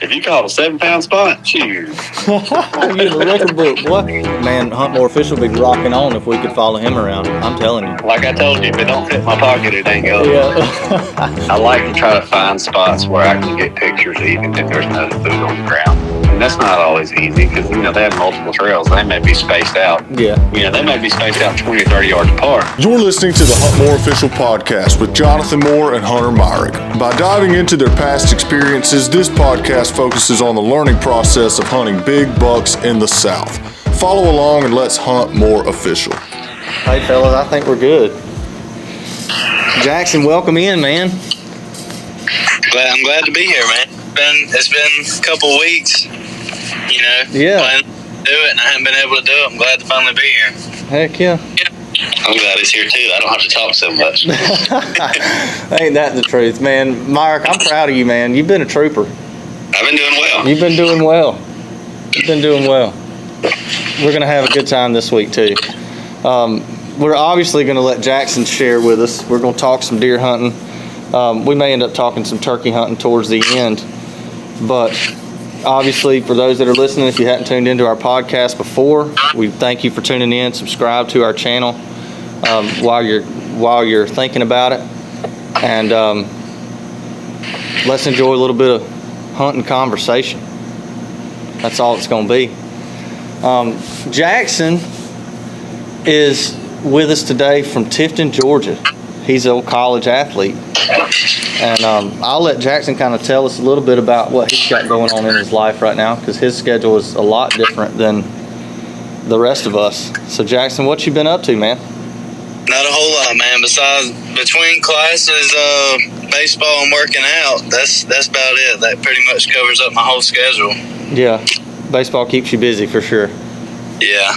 If you caught a 7-pound spot, cheers. You're the record book, boy. Man, Hunt More Official would be rocking on if we could follow him around. I'm telling you. Like I told you, if it don't fit my pocket, it ain't going. Yeah. I like to try to find spots where I can get pictures even if there's no food on the ground. And that's not always easy because, they have multiple trails. They may be spaced out. Yeah. They may be spaced out 20, 30 yards apart. You're listening to the Hunt More Official Podcast with Jonathan Moore and Hunter Myrick. By diving into their past experiences, this podcast focuses on the learning process of hunting big bucks in the South. Follow along and let's hunt more official. Hey, fellas, I think we're good. Jackson, welcome in, man. I'm glad to be here, man. It's been a couple weeks, Yeah. planning to do it, and I haven't been able to do it. I'm glad to finally be here. Heck yeah. I'm glad he's here too. I don't have to talk so much. Ain't that the truth, man? Myrick, I'm proud of you, man. You've been a trooper. I've been doing well. You've been doing well. You've been doing well. We're going to have a good time this week, too. We're obviously going to let Jackson share with us. We're going to talk some deer hunting. We may end up talking some turkey hunting towards the end. But obviously, for those that are listening, if you hadn't tuned into our podcast before, we thank you for tuning in. Subscribe to our channel while you're thinking about it. And let's enjoy a little bit of hunting conversation. That's all it's going to be. Jackson is with us today from Tifton, Georgia. He's a college athlete. And I'll let Jackson kind of tell us a little bit about what he's got going on in his life right now, because his schedule is a lot different than the rest of us. So, Jackson, what you been up to, man? Not a whole lot, man. Besides, between classes, baseball and working out, that's about it. That pretty much covers up my whole schedule. Yeah, baseball keeps you busy for sure. Yeah.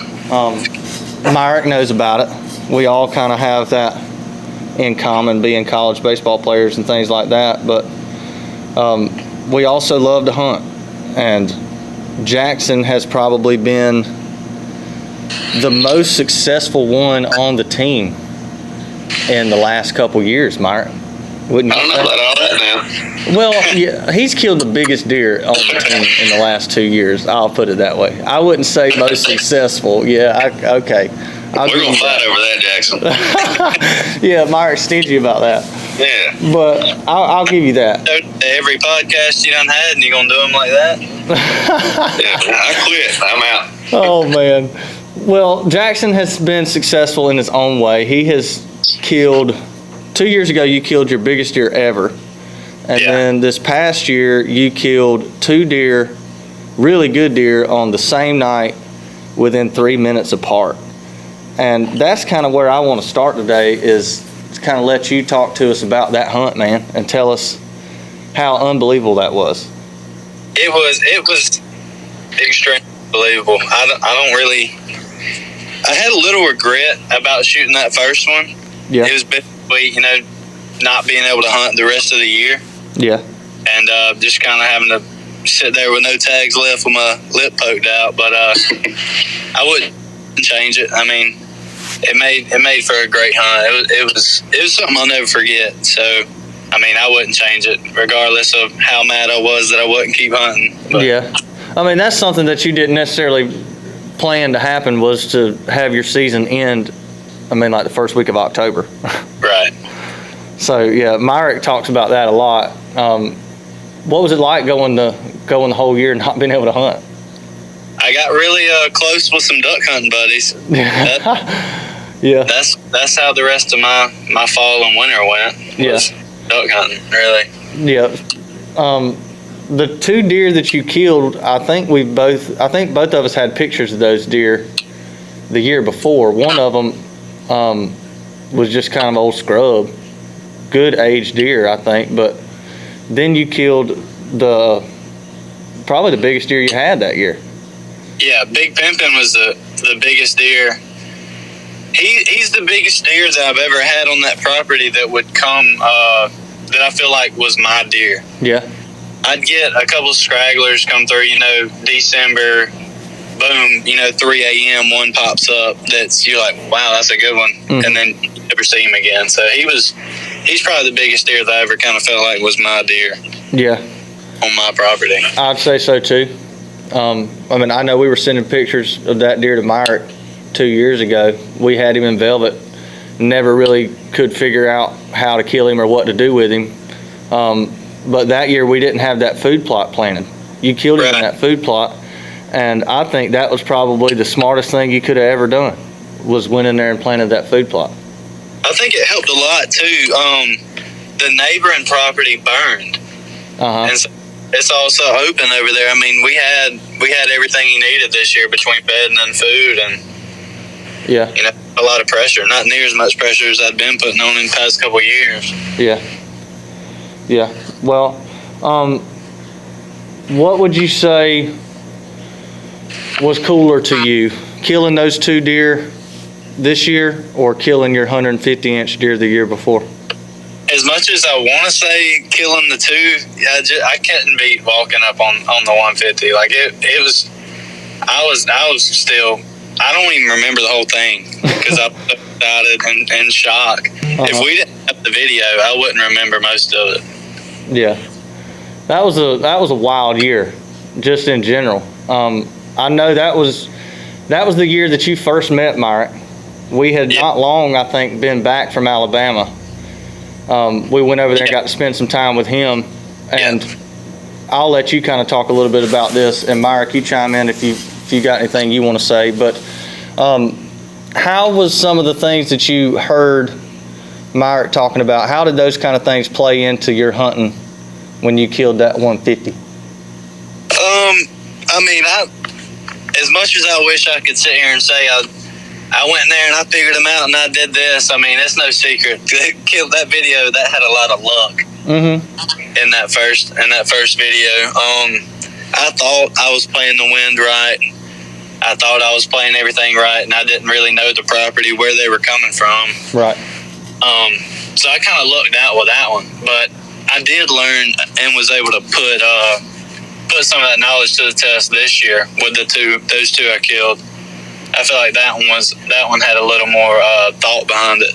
Myrick knows about it. We all kind of have that in common, being college baseball players and things like that. But we also love to hunt. And Jackson has probably been the most successful one on the team in the last couple years, Myrick. Wouldn't you I don't know about all that now. Well, yeah, he's killed the biggest deer on the team in the last 2 years. I'll put it that way. I wouldn't say most successful. Yeah, okay. We're going to fight over that, Jackson. Yeah, Myrick's stingy about that. Yeah. But I'll give you that. Every podcast you done had, and you're going to do them like that? Yeah, I quit. I'm out. Oh, man. Well, Jackson has been successful in his own way. He has killed, 2 years ago, you killed your biggest deer ever. And then this past year, you killed 2 deer, really good deer, on the same night within 3 minutes apart. And that's kind of where I want to start today, is to kind of let you talk to us about that hunt, man, and tell us how unbelievable that was. It was extremely unbelievable. I had a little regret about shooting that first one. Yeah. It was bittersweet, not being able to hunt the rest of the year. Yeah. And just kind of having to sit there with no tags left with my lip poked out. But I wouldn't change it. I mean, it made for a great hunt. It was something I'll never forget. So, I mean, I wouldn't change it, regardless of how mad I was that I wouldn't keep hunting. But, yeah. I mean, that's something that you didn't necessarily plan to happen, was to have your season end, like the first week of October. Right. So, yeah, Myrick talks about that a lot. What was it like going the whole year and not being able to hunt? I got really close with some duck hunting buddies. Yeah. That's how the rest of my fall and winter went. Was duck hunting, really. Yeah. The 2 deer that you killed, I think both of us had pictures of those deer the year before. One of them was just kind of old scrub, good aged deer, I think. But then you killed probably the biggest deer you had that year. Yeah, Big Pimpin was the biggest deer. He's the biggest deer that I've ever had on that property that would come, that I feel like was my deer. Yeah. I'd get a couple stragglers come through, December, boom, 3 a.m., one pops up that's, you're like, wow, that's a good one. And then you never see him again. So he's probably the biggest deer that I ever kind of felt like was my deer. Yeah. on my property. I'd say so too. I mean, I know we were sending pictures of that deer to Myrick 2 years ago. We had him in velvet. Never really could figure out how to kill him or what to do with him. But that year we didn't have that food plot planted. You killed him in that food plot, and I think that was probably the smartest thing you could have ever done, was went in there and planted that food plot. I think it helped a lot too. The neighboring property burned, and so it's also open over there. I mean, we had everything he needed this year between bedding and food, and a lot of pressure. Not near as much pressure as I'd been putting on in the past couple of years. Yeah. Well, what would you say was cooler to you, killing those 2 deer this year or killing your 150-inch deer the year before? As much as I want to say killing the 2, I couldn't beat walking up on the 150. Like it was, I was still, I don't even remember the whole thing because I was excited and shocked. If we didn't have the video, I wouldn't remember most of it. Yeah, that was a wild year, just in general. I know that was the year that you first met Myrick. We had not long, I think, been back from Alabama. We went over there and got to spend some time with him, and I'll let you kind of talk a little bit about this, and Myrick, you chime in if you got anything you want to say. But how was some of the things that you heard Myrick talking about, how did those kind of things play into your hunting when you killed that 150? I mean, as much as I wish I could sit here and say I went in there and I figured them out and I did this, I mean, it's no secret. Killed that video, that had a lot of luck in that first video. I thought I was playing the wind right. I thought I was playing everything right, and I didn't really know the property, where they were coming from. Right. So I kind of lucked out with that one, but I did learn and was able to put some of that knowledge to the test this year with those two I killed. I feel like that one had a little more thought behind it.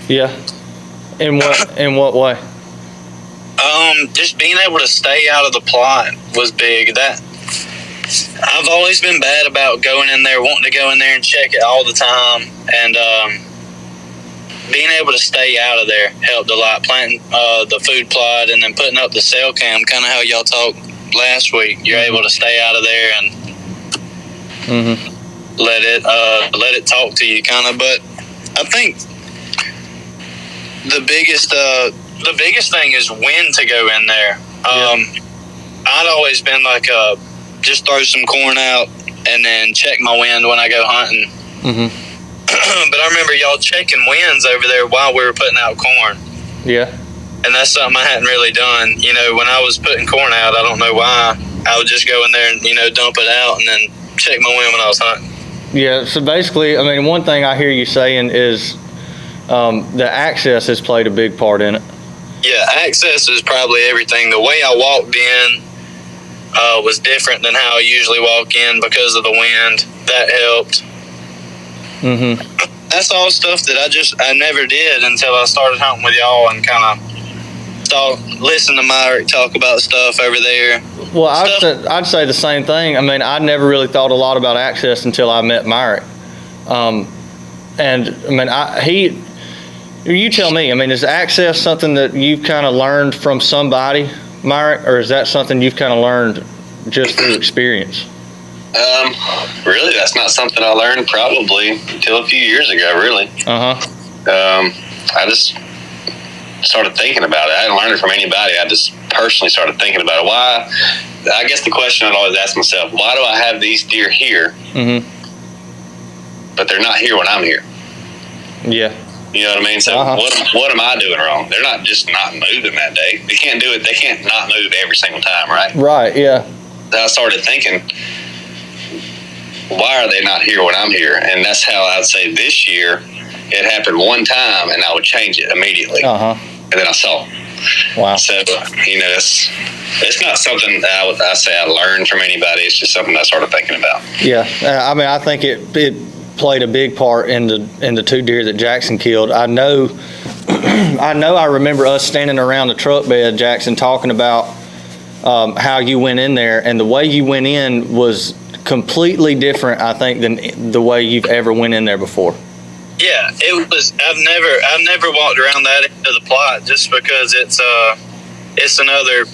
Yeah. In what way? Just being able to stay out of the plot was big. That I've always been bad about going in there, wanting to go in there and check it all the time, and being able to stay out of there helped a lot. Planting the food plot and then putting up the cell cam, kind of how y'all talked last week. You're able to stay out of there and let it talk to you, kind of. But I think the biggest thing is when to go in there. I'd always been like just throw some corn out and then check my wind when I go hunting. But I remember y'all checking winds over there while we were putting out corn. Yeah. And that's something I hadn't really done. You know, when I was putting corn out, I don't know why, I would just go in there and, dump it out and then check my wind when I was hunting. Yeah, so basically, I mean, one thing I hear you saying is the access has played a big part in it. Yeah, access is probably everything. The way I walked in was different than how I usually walk in because of the wind. That helped. That's all stuff that I never did until I started hunting with y'all and kind of listen to Myrick talk about stuff over there. Well, I'd say the same thing. I mean, I never really thought a lot about access until I met Myrick. And I mean, you tell me. I mean, is access something that you've kind of learned from somebody, Myrick, or is that something you've kind of learned just through experience? Really, that's not something I learned probably until a few years ago, really. I just started thinking about it. I didn't learn it from anybody. I just personally started thinking about it. Why? I guess the question I'd always ask myself, why do I have these deer here, but they're not here when I'm here? Yeah. You know what I mean? So what am I doing wrong? They're not just not moving that day. They can't do it. They can't not move every single time, right? Right, yeah. Then I started thinking, why are they not here when I'm here? And that's how I'd say this year it happened one time and I would change it immediately. And then I saw. Wow. So, it's not something that I say I learned from anybody. It's just something I started thinking about. Yeah. I mean, I think it played a big part in the 2 deer that Jackson killed. I know I remember us standing around the truck bed, Jackson, talking about how you went in there, and the way you went in was completely different, I think, than the way you've ever went in there before. Yeah, it was. I've never walked around that end of the plot just because it's another.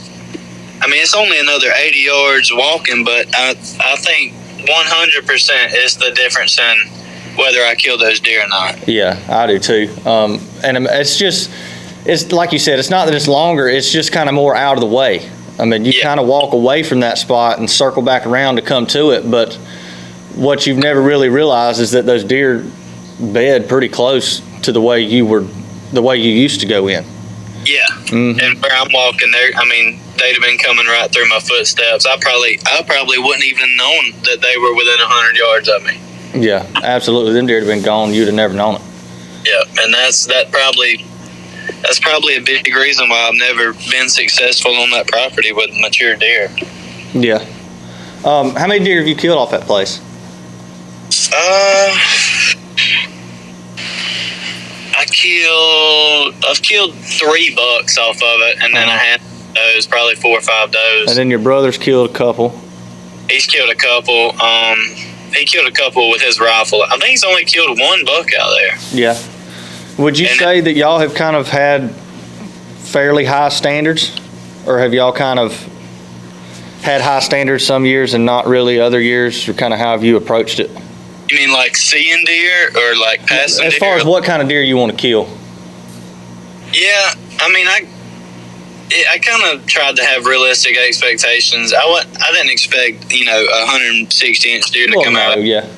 I mean, it's only another 80 yards walking, but I think 100% is the difference in whether I kill those deer or not. Yeah, I do too. And it's like you said, it's not that it's longer, it's just kind of more out of the way. I mean, you kind of walk away from that spot and circle back around to come to it, but what you've never really realized is that those deer bed pretty close to the way you used to go in. Yeah, and where I'm walking there, I mean, they'd have been coming right through my footsteps. I probably wouldn't even known that they were within 100 yards of me. Yeah, absolutely. Them deer would have been gone. You'd have never known it. Yeah, and that's probably a big reason why I've never been successful on that property with mature deer. Yeah. How many deer have you killed off that place? I've killed 3 bucks off of it, and then I had those, probably 4 or 5 does. And then your brother's killed a couple. He's killed a couple. He killed a couple with his rifle. I think he's only killed 1 buck out there. Yeah. Would you say that y'all have kind of had fairly high standards, or have y'all kind of had high standards some years and not really other years, or kind of how have you approached it? You mean like seeing deer or like passing deer? As far as what kind of deer you want to kill? Yeah, I mean, I kind of tried to have realistic expectations. I didn't expect, a 160-inch deer to come out. Yeah.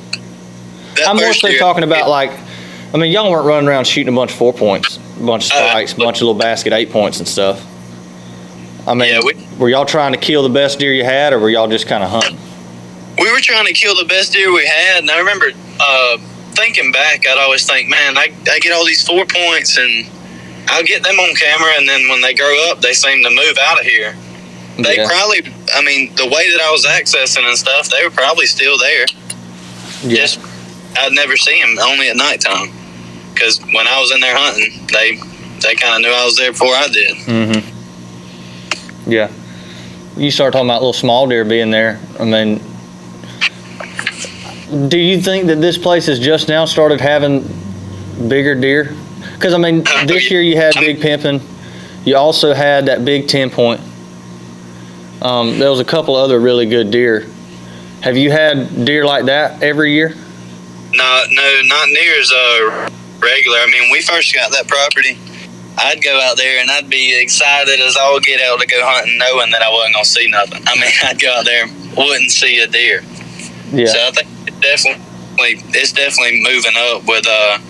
I'm mostly talking about y'all weren't running around shooting a bunch of 4 points, a bunch of spikes, a bunch of little basket 8 points and stuff. I mean, were y'all trying to kill the best deer you had, or were y'all just kind of hunting? We were trying to kill the best deer we had, and I remember thinking back, I'd always think, man, I get all these 4 points, and I'll get them on camera, and then when they grow up, they seem to move out of here. They probably, the way that I was accessing and stuff, they were probably still there. Yeah. Just, I'd never see them, only at nighttime. Because when I was in there hunting, they kind of knew I was there before I did. Mm-hmm. Yeah. You start talking about little small deer being there. I mean, do you think that this place has just now started having bigger deer? Because, this year you had Big Pimpin'. You also had that big 10-point. There was a couple other really good deer. Have you had deer like that every year? No, not near as regular. When we first got that property, I'd go out there and I'd be excited as all get out to go hunting, knowing that I wasn't going to see nothing. I'd go out there, wouldn't see a deer. Yeah. So I think it's definitely moving up with the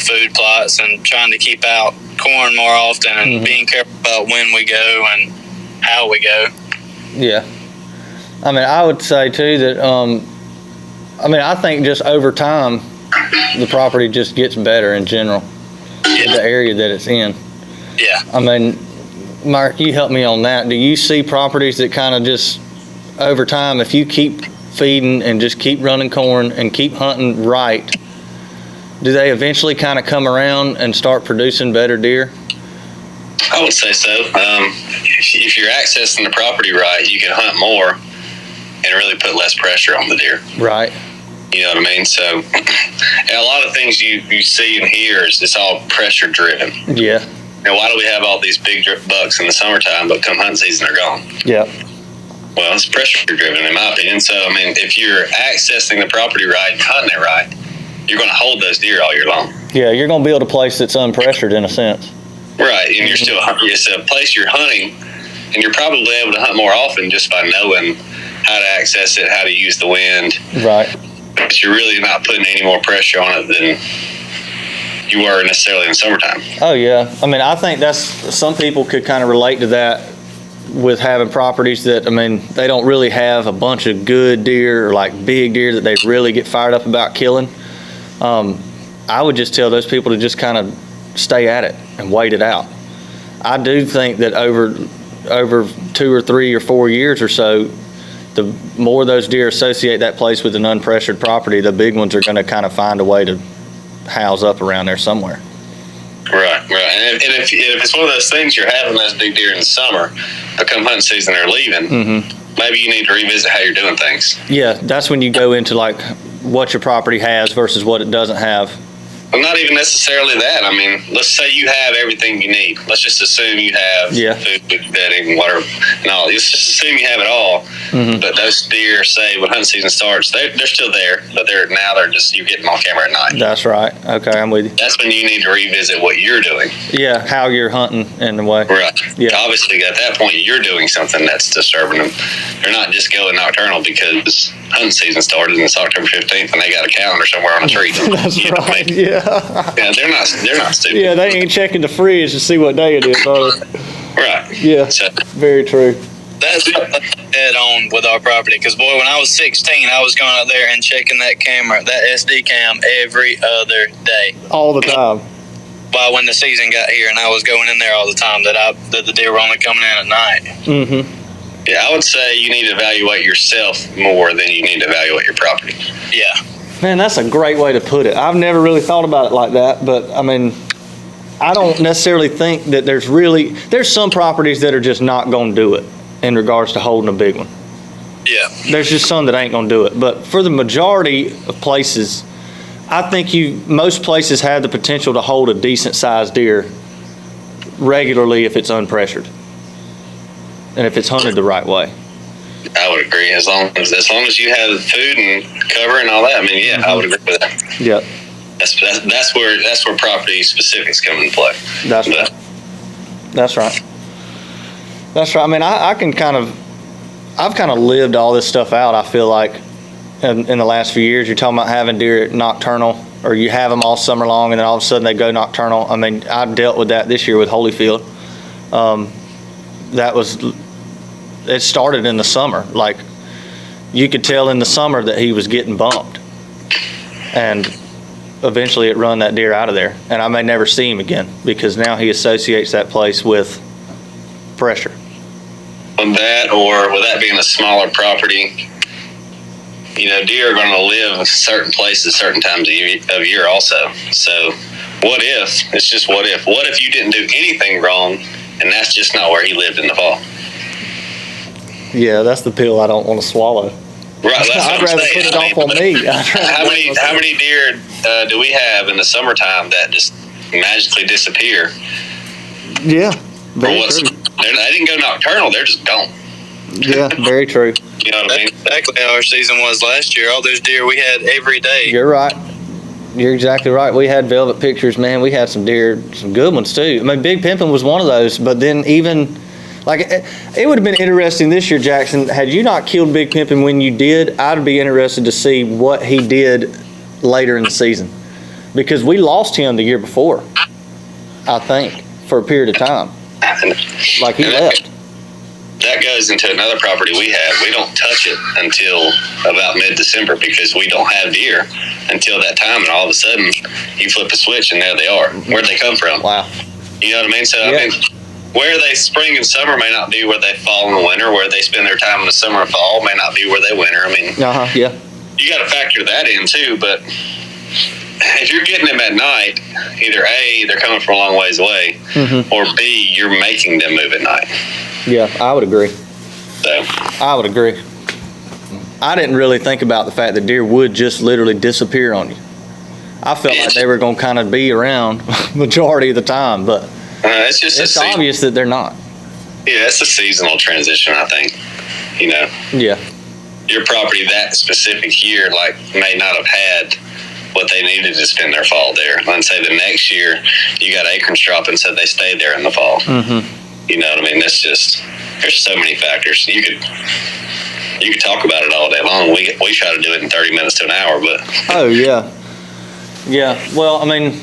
food plots and trying to keep out corn more often and being careful about when we go and how we go. Yeah. I would say too that I think just over time the property just gets better in general. Yeah. The area that it's in. Yeah. Mark, you help me on that. Do you see properties that kind of just over time, if you keep feeding and just keep running corn and keep hunting right, do they eventually kind of come around and start producing better deer? I would say so. If you're accessing the property right, you can hunt more and really put less pressure on the deer. Right. You know what I mean? So a lot of things you see and hear is it's all pressure driven. Yeah. Now, why do we have all these big bucks in the summertime, but come hunting season, they're gone? Yeah. Well, it's pressure driven in my opinion. So, if you're accessing the property right and hunting it right, you're going to hold those deer all year long. Yeah, you're going to build a place that's unpressured in a sense. Right, and you're still it's a place you're hunting, and you're probably able to hunt more often just by knowing how to access it, how to use the wind. Right. But you're really not putting any more pressure on it than you were necessarily in the summertime. Oh, yeah. I think that's, some people could kind of relate to that with having properties that, they don't really have a bunch of good deer or like big deer that they really get fired up about killing. I would just tell those people to just kind of stay at it and wait it out. I do think that over 2 or 3 or 4 years or so, the more those deer associate that place with an unpressured property, the big ones are going to kind of find a way to house up around there somewhere. Right. And if it's one of those things you're having those big deer in the summer, but come hunting season they're leaving, maybe you need to revisit how you're doing things. Yeah, that's when you go into like what your property has versus what it doesn't have. Well, not even necessarily that. I mean, let's say you have everything you need. Let's just assume you have food, bedding, water, and all. Let's just assume you have it all. But those deer, say when hunting season starts, they're still there, but you're getting them on camera at night. That's right. Okay, I'm with you. That's when you need to revisit what you're doing. Yeah, how you're hunting in the way. Right. Yeah. Obviously, at that point, you're doing something that's disturbing them. They're not just going nocturnal because hunting season started and it's October 15th and they got a calendar somewhere on a tree. That's right. I mean? Yeah. Yeah, they're not stupid. Yeah, they ain't checking the fridge to see what day it is, are they? Right. Yeah. So, very true. That's head on with our property, because boy, when I was 16, I was going out there and checking that camera, that SD cam, every other day. All the time. Well, when the season got here, and I was going in there all the time, that the deer were only coming in at night. Yeah, I would say you need to evaluate yourself more than you need to evaluate your property. Yeah. Man, that's a great way to put it. I've never really thought about it like that, but I mean, I don't necessarily think that there's some properties that are just not going to do it in regards to holding a big one. Yeah. There's just some that ain't going to do it. But for the majority of places, I think most places have the potential to hold a decent sized deer regularly if it's unpressured and if it's hunted the right way. I would agree. As long as you have food and cover and all that, I mean, yeah, I would agree with that. Yeah. That's where property specifics come into play. That's right. That's right. That's right. I mean, I've kind of lived all this stuff out. I feel like in the last few years, you're talking about having deer nocturnal, or you have them all summer long, and then all of a sudden they go nocturnal. I mean, I dealt with that this year with Holyfield. It started in the summer. Like, you could tell in the summer that he was getting bumped, and eventually it run that deer out of there, and I may never see him again because now he associates that place with pressure. With that being a smaller property, deer are going to live in certain places certain times of year also. So what if you didn't do anything wrong and that's just not where he lived in the fall? Yeah, that's the pill I don't want to swallow. Right, that's I'd rather put it off on me. How many deer do we have in the summertime that just magically disappear? Yeah, very true. They didn't go nocturnal; they're just gone. Yeah, very true. You know what I mean? Exactly how our season was last year. All those deer we had every day. You're right. You're exactly right. We had velvet pictures, man. We had some deer, some good ones too. I mean, Big Pimpin' was one of those, but then even. Like, it would have been interesting this year, Jackson. Had you not killed Big Pimpin' when you did, I'd be interested to see what he did later in the season. Because we lost him the year before, I think, for a period of time. Like, he left. That goes into another property we have. We don't touch it until about mid-December because we don't have deer until that time. And all of a sudden, you flip a switch and there they are. Where'd they come from? Wow. You know what I mean? So, Yeah. I mean, where they spring and summer may not be where they fall in the winter. Where they spend their time in the summer and fall may not be where they winter. I mean, Yeah. you got to factor that in too. But if you're getting them at night, either A, they're coming from a long ways away, or B, you're making them move at night. Yeah, I would agree. So I would agree. I didn't really think about the fact that deer would just literally disappear on you. I felt like they were going to kind of be around majority of the time, but it's obvious that they're not. Yeah, it's a seasonal transition, I think. Yeah. Your property that specific year, may not have had what they needed to spend their fall there. Let's say the next year you got acorns dropping, so they stayed there in the fall. You know what I mean? There's so many factors. You could talk about it all day long. We try to do it in 30 minutes to an hour, but. Oh, yeah. Yeah. Well, I mean,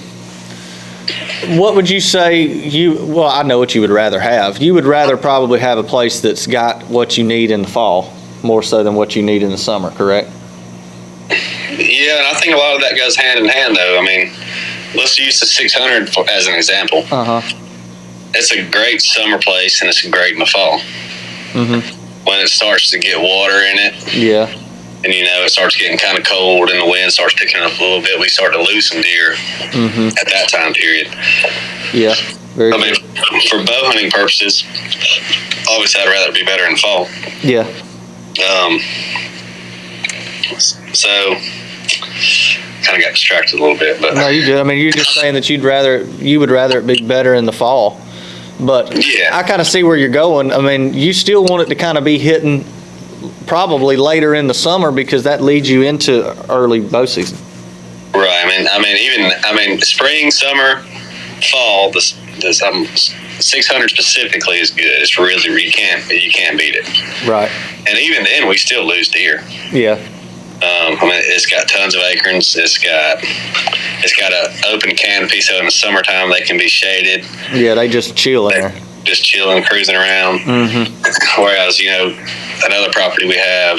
what would you say well, I know what you would rather have. You would rather probably have a place that's got what you need in the fall more so than what you need in the summer, correct? Yeah, and I think a lot of that goes hand in hand, though. I mean, let's use the 600 as an example. It's a great summer place, and it's great in the fall. When it starts to get water in it. Yeah. And, it starts getting kind of cold, and the wind starts picking up a little bit. We start to lose some deer at that time period. Yeah, very I mean, for bow hunting purposes, obviously I'd rather it be better in fall. Yeah. So kind of got distracted a little bit, but no, you did. I mean, you're just saying that you would rather it be better in the fall. But yeah, I kind of see where you're going. I mean, you still want it to kind of be hitting probably later in the summer because that leads you into early bow season. Right. I mean, spring, summer, fall. This 600 specifically is good. It's really you can't beat it. Right. And even then, we still lose deer. Yeah. I mean, it's got tons of acorns. It's got an open canopy, so in the summertime they can be shaded. Yeah, they just chill in there. Just chilling, cruising around. Mm-hmm. Whereas, another property we have,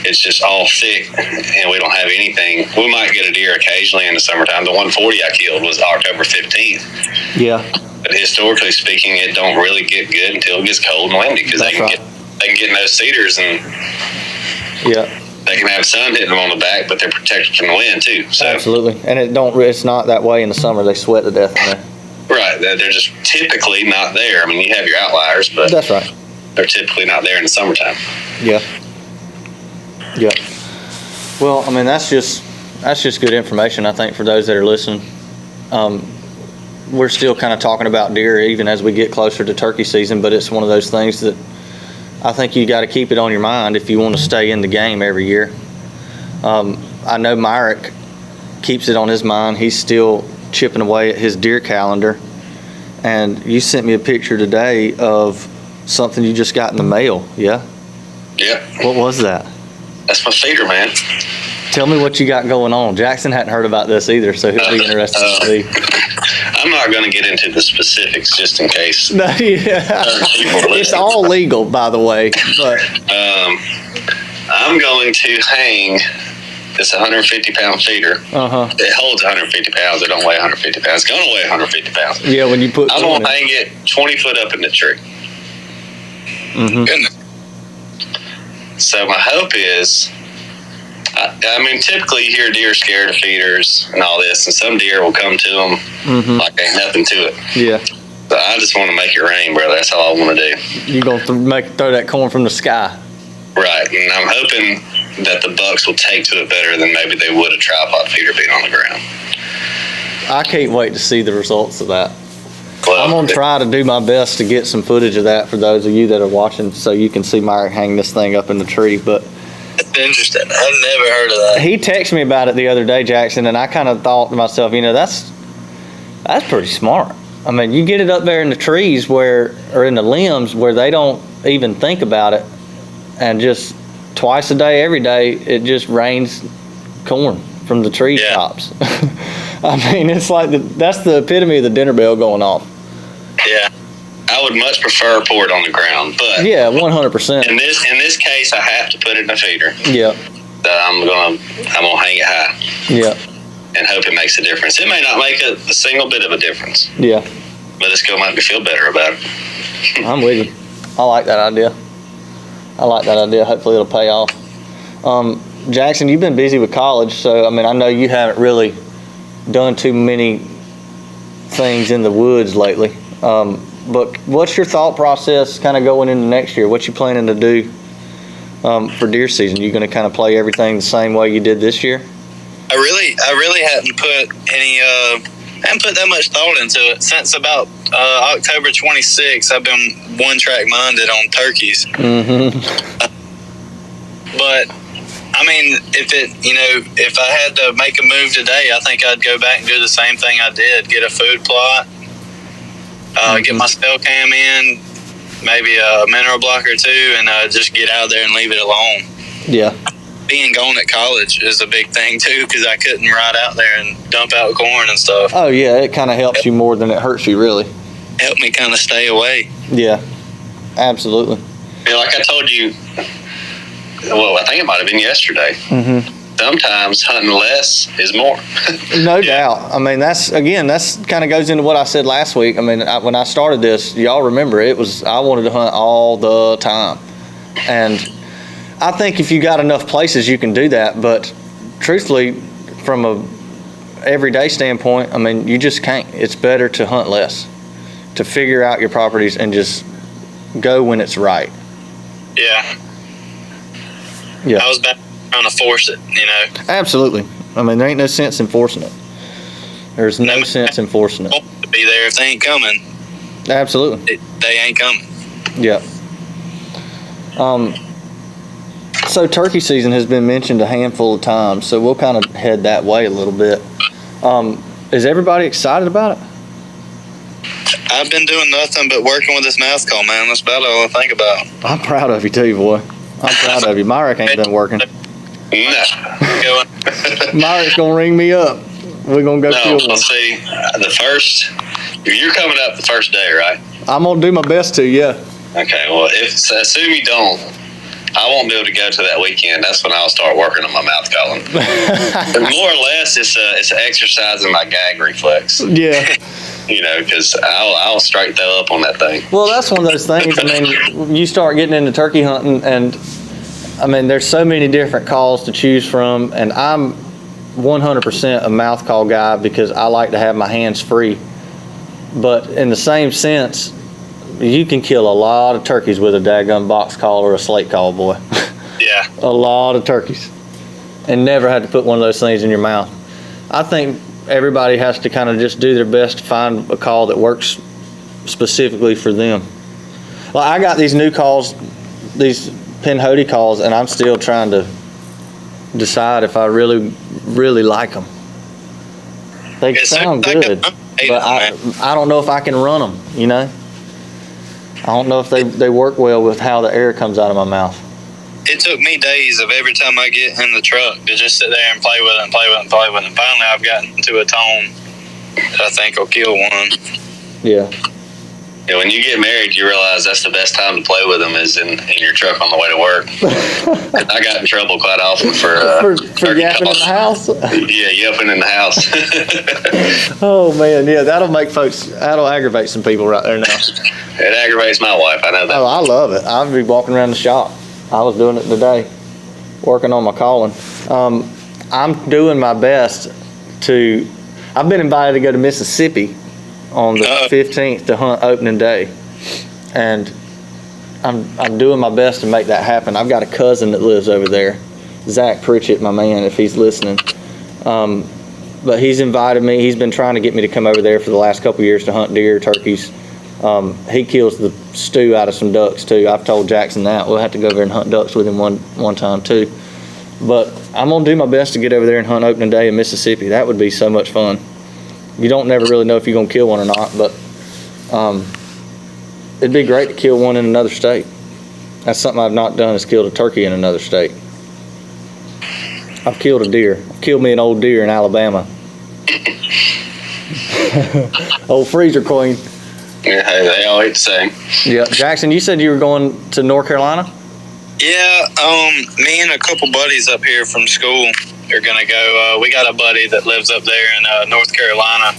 it's just all thick, and we don't have anything. We might get a deer occasionally in the summertime. The 140 I killed was October 15th. Yeah. But historically speaking, it don't really get good until it gets cold and windy because they can get in those cedars and they can have sun hitting them on the back, but they're protected from the wind too. So absolutely, and it's not that way in the summer. They sweat to death in there. Right, they're just typically not there. I mean, you have your outliers, but that's right. They're typically not there in the summertime. Yeah. Yeah. Well, I mean, that's just good information, I think, for those that are listening. We're still kind of talking about deer even as we get closer to turkey season, but it's one of those things that I think you got to keep it on your mind if you want to stay in the game every year. I know Myrick keeps it on his mind. He's still chipping away at his deer calendar. And you sent me a picture today of something you just got in the mail, yeah? Yeah. What was that? That's my feeder, man. Tell me what you got going on. Jackson hadn't heard about this either, so he'll be interested to see. I'm not going to get into the specifics just in case. No, yeah. It's all legal, by the way. But I'm going to hang this 150-pound feeder. It holds 150 pounds. It don't weigh 150 pounds. It's going to weigh 150 pounds. Yeah, when you put. I'm going to hang it 20 foot up in the tree. Mm-hmm. Goodness. So my hope is, I mean, typically you hear deer scared of feeders and all this, and some deer will come to them like ain't nothing to it. Yeah. So I just want to make it rain, brother. That's all I want to do. You're going to throw that corn from the sky. Right, and I'm hoping that the bucks will take to it better than maybe they would a tripod feeder being on the ground. I can't wait to see the results of that. Well, I'm going to try to do my best to get some footage of that for those of you that are watching so you can see Myrick hang this thing up in the tree. But that's interesting. I've never heard of that. He texted me about it the other day, Jackson, and I kind of thought to myself, that's pretty smart. I mean, you get it up there in the trees or in the limbs where they don't even think about it, and just twice a day, every day, it just rains corn from the tree tops. I mean, it's like that's the epitome of the dinner bell going off. Yeah, I would much prefer pour it on the ground, but 100%. In this case, I have to put it in a feeder. Yeah. I'm gonna hang it high. Yeah. And hope it makes a difference. It may not make a single bit of a difference. Yeah. But it's gonna make me feel better about it. I'm with you. I like that idea. Hopefully it'll pay off. Jackson, you've been busy with college, so I mean, I know you haven't really done too many things in the woods lately. But what's your thought process kind of going into next year? What you planning to do for deer season? You going to kind of play everything the same way you did this year? I really hadn't put that much thought into it since about October 26th. I've been one track minded on turkeys. But I mean, if I had to make a move today, I think I'd go back and do the same thing I did: get a food plot, get my cell cam in, maybe a mineral block or two, and just get out there and leave it alone. Yeah. Being gone at college is a big thing too, because I couldn't ride out there and dump out corn and stuff. Oh yeah, it kind of helps you more than it hurts you, really. Helped me kind of stay away. Yeah, absolutely. Yeah, like I told you, well, I think it might have been yesterday. Sometimes hunting less is more. No doubt. I mean, that's kind of goes into what I said last week. I mean, when I started this, y'all remember I wanted to hunt all the time, and I think if you got enough places, you can do that. But truthfully, from everyday standpoint, I mean, you just can't. It's better to hunt less, to figure out your properties and just go when it's right. Yeah. Yeah. I was back trying to force it, you know. Absolutely. I mean, there ain't no sense in forcing it. There's no sense in forcing it. To be there if they ain't coming. Absolutely. They ain't coming. Yeah. So turkey season has been mentioned a handful of times, so we'll kind of head that way a little bit. Is everybody excited about it? I've been doing nothing but working with this mouth call, man. That's about all I think about. I'm proud of you too, boy. I'm proud of you. Myrick ain't been working. No. Myrick's gonna ring me up. We're gonna go kill one. Well, see, you're coming up the first day, right? I'm gonna do my best to, yeah. Okay, well, assume you don't, I won't be able to go to that weekend. That's when I'll start working on my mouth calling. More or less, it's an exercise in my gag reflex. Yeah. You know, because I'll straight throw up on that thing. Well, that's one of those things. I mean, you start getting into turkey hunting, and I mean, there's so many different calls to choose from, and I'm 100% a mouth call guy because I like to have my hands free. But in the same sense, you can kill a lot of turkeys with a daggum box call or a slate call, boy. Yeah. A lot of turkeys. And never had to put one of those things in your mouth. I think everybody has to kind of just do their best to find a call that works specifically for them. Well, I got these new calls, these pinhoti calls, and I'm still trying to decide if I really, really like them. They sound good, but I don't know if I can run them, you know? I don't know if they work well with how the air comes out of my mouth. It took me days of every time I get in the truck to just sit there and play with it and play with it and play with it. And finally, I've gotten to a tone that I think will kill one. Yeah. Yeah, when you get married, you realize that's the best time to play with them is in your truck on the way to work. I got in trouble quite often for yapping in the house. Yeah, yapping in the house. Oh man, yeah, that'll aggravate some people right there now. It aggravates my wife. I know that. Oh, I love it. I'll be walking around the shop. I was doing it today, working on my calling. I'm doing my best to. I've been invited to go to Mississippi on the 15th to hunt opening day, and I'm doing my best to make that happen. I've got a cousin that lives over there, Zach Pritchett, my man, if he's listening. But he's invited me. He's been trying to get me to come over there for the last couple of years to hunt deer, turkeys. He kills the stew out of some ducks too. I've told Jackson that we'll have to go over and hunt ducks with him one time too. But I'm gonna do my best to get over there and hunt opening day in Mississippi. That would be so much fun. You don't never really know if you're gonna kill one or not, but it'd be great to kill one in another state. That's something I've not done, is killed a turkey in another state. I've killed a deer. I've killed me an old deer in Alabama. Old freezer queen. Yeah, they all eat the same. Yeah, Jackson, you said you were going to North Carolina? Yeah, me and a couple buddies up here from school are gonna go. We got a buddy that lives up there in North Carolina,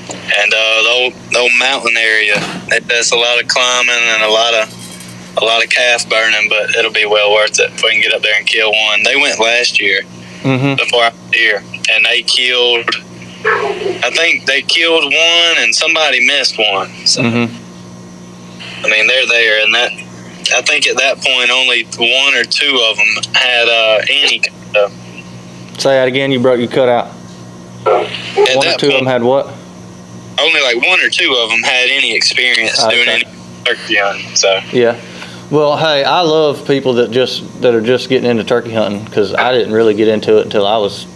and the old mountain area. It does a lot of climbing and a lot of calf burning, but it'll be well worth it if we can get up there and kill one. They went last year before I was here, and they killed. I think they killed one, and somebody missed one. So, I mean, they're there, and that. I think at that point, only one or two of them had any kind of. Say that again. You cut out. One or two of them had what? Only like one or two of them had any experience doing any turkey hunting. So yeah. Well, hey, I love people that are just getting into turkey hunting, because I didn't really get into it until I was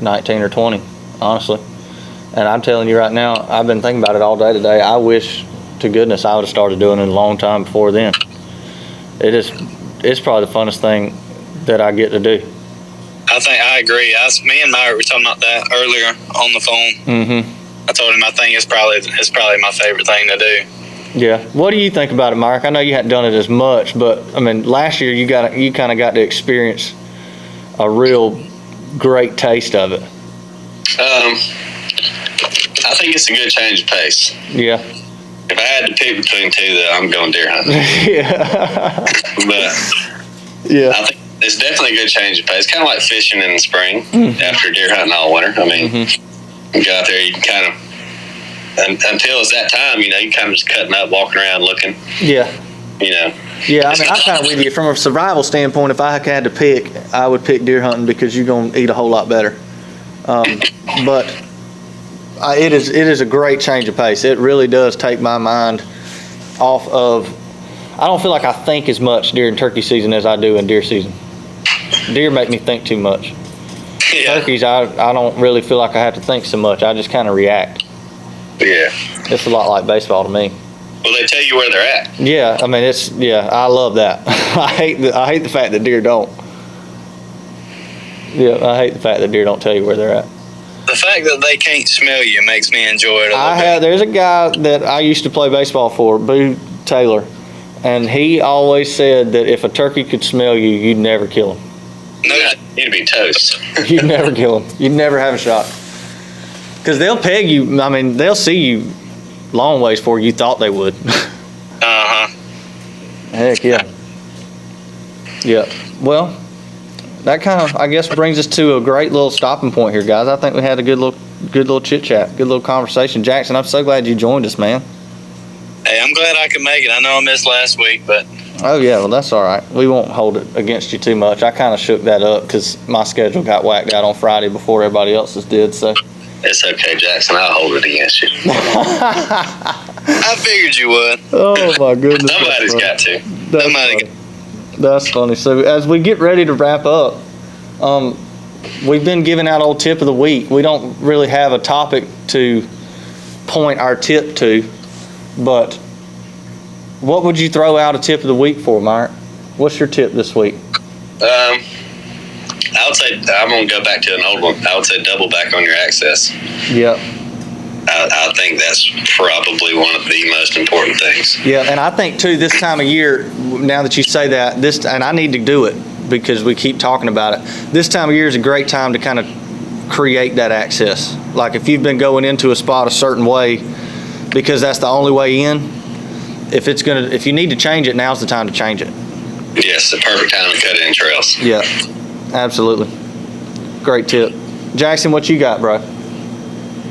19 or 20, honestly. And I'm telling you right now, I've been thinking about it all day today. I wish to goodness I would have started doing it a long time before then. It's probably the funnest thing that I get to do. I agree. Me and Myrick were talking about that earlier on the phone. I told him I think it's probably my favorite thing to do. Yeah. What do you think about it, Myrick? I know you hadn't done it as much, but I mean, last year you kind of got to experience a real great taste of it. I think it's a good change of pace. Yeah. If I had to pick between two, though, I'm going deer hunting. Yeah. But yeah, I think it's definitely a good change of pace. Kind of like fishing in the spring after deer hunting all winter. I mean, You go out there, you can kind of, until it's that time, you kind of just cutting up, walking around, looking. Yeah. Yeah, I mean, I'm kind of with you. From a survival standpoint, if I had to pick, I would pick deer hunting because you're going to eat a whole lot better. But it is a great change of pace. It really does take my mind off of, I don't feel like I think as much during turkey season as I do in deer season. Deer make me think too much. Yeah. Turkeys, I don't really feel like I have to think so much. I just kind of react. Yeah. It's a lot like baseball to me. Well, they tell you where they're at. Yeah, I mean, I love that. I hate the fact that deer don't. Yeah, I hate the fact that deer don't tell you where they're at. The fact that they can't smell you makes me enjoy it a little bit. There's a guy that I used to play baseball for, Boo Taylor, and he always said that if a turkey could smell you, you'd never kill him. No, You'd be toast. You'd never kill him. You'd never have a shot. Because they'll peg you. I mean, they'll see you long ways before you thought they would. Uh-huh. Heck yeah. Yeah. Well, that kind of, I guess, brings us to a great little stopping point here, guys. I think we had a good little chit chat, good little conversation. Jackson, I'm so glad you joined us, man. Hey, I'm glad I could make it. I know I missed last week, but Oh yeah, well that's all right. We won't hold it against you too much. I kind of shook that up because my schedule got whacked out on Friday before everybody else's did. So It's okay, Jackson. I'll hold it against you. I figured you would. oh my goodness, Somebody's got to. That's funny. So as we get ready to wrap up, we've been giving out old tip of the week. We don't really have a topic to point our tip to, but what would you throw out a tip of the week for, Myrick? What's your tip this week? I would say, I'm going to go back to an old one. I would say double back on your access. Yep. I think that's probably one of the most important things. Yeah, and I think too, this time of year, now that you say that, and I need to do it because we keep talking about it. This time of year is a great time to kind of create that access. Like if you've been going into a spot a certain way because that's the only way in, if you need to change it, now's the time to change it. Yes, the perfect time to cut in trails. Yeah, absolutely. Great tip. Jackson, what you got, bro?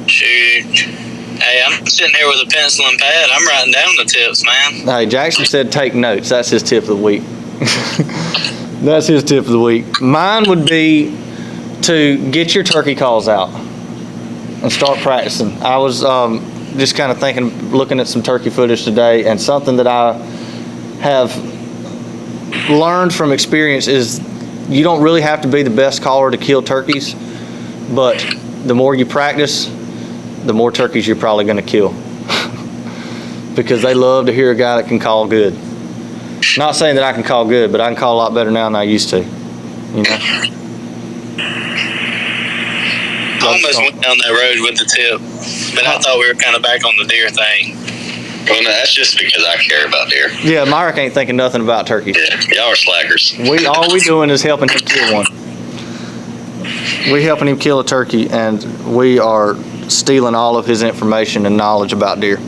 Shoot. Hey, I'm sitting here with a pencil and pad. I'm writing down the tips, man. Hey, Jackson said take notes. That's his tip of the week. That's his tip of the week. Mine would be to get your turkey calls out and start practicing. I was just kind of looking at some turkey footage today, and something that I have learned from experience is you don't really have to be the best caller to kill turkeys, but the more you practice, the more turkeys you're probably going to kill. Because they love to hear a guy that can call good. Not saying that I can call good, but I can call a lot better now than I used to. You know? I almost went down that road with the tip, but I thought we were kind of back on the deer thing. Well, no, that's just because I care about deer. Yeah, Myrick ain't thinking nothing about turkeys. Yeah, y'all are slackers. All we doing is helping him kill one. We helping him kill a turkey, and we are stealing all of his information and knowledge about deer.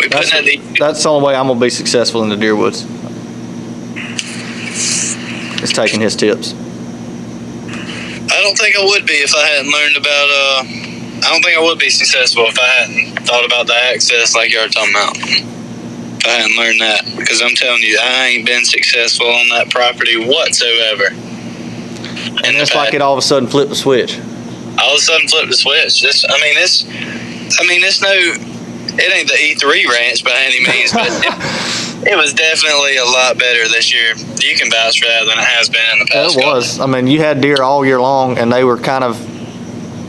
That's the only way I'm gonna be successful in the deer woods. It's taking his tips. I don't think I would be if I hadn't learned about, I don't think I would be successful if I hadn't thought about the access like you were talking about. If I hadn't learned that. Because I'm telling you, I ain't been successful on that property whatsoever. And it's like it all of a sudden flipped the switch. All of a sudden flipped the switch. It ain't the E3 ranch by any means, but it was definitely a lot better this year. You can vouch for that than it has been in the past. It was. I mean, you had deer all year long, and they were kind of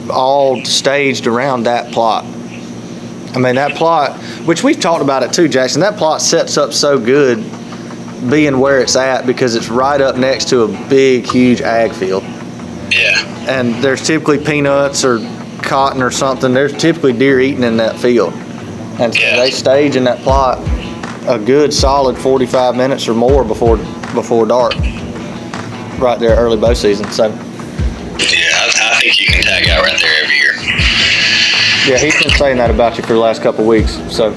all staged around that plot. I mean, that plot, which we've talked about it too, Jackson, that plot sets up so good being where it's at because it's right up next to a big, huge ag field. Yeah. And there's typically peanuts or cotton or something. There's typically deer eating in that field. And so they stage in that plot a good solid 45 minutes or more before dark, right there early bow season. So yeah, I think you can tag out right there every year. Yeah, he's been saying that about you for the last couple of weeks. So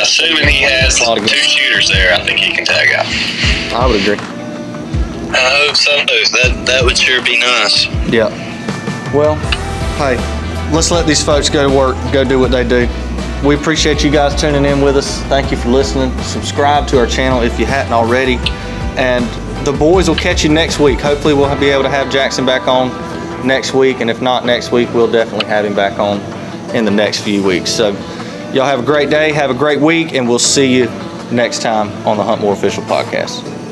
assuming he has 2 shooters there, I think he can tag out. I would agree. I hope so. That would sure be nice. Yeah. Well, hey, let's let these folks go to work, go do what they do. We appreciate you guys tuning in with us. Thank you for listening. Subscribe to our channel if you hadn't already. And the boys will catch you next week. Hopefully we'll be able to have Jackson back on next week. And if not next week, we'll definitely have him back on in the next few weeks. So y'all have a great day. Have a great week. And we'll see you next time on the Hunt More Official Podcast.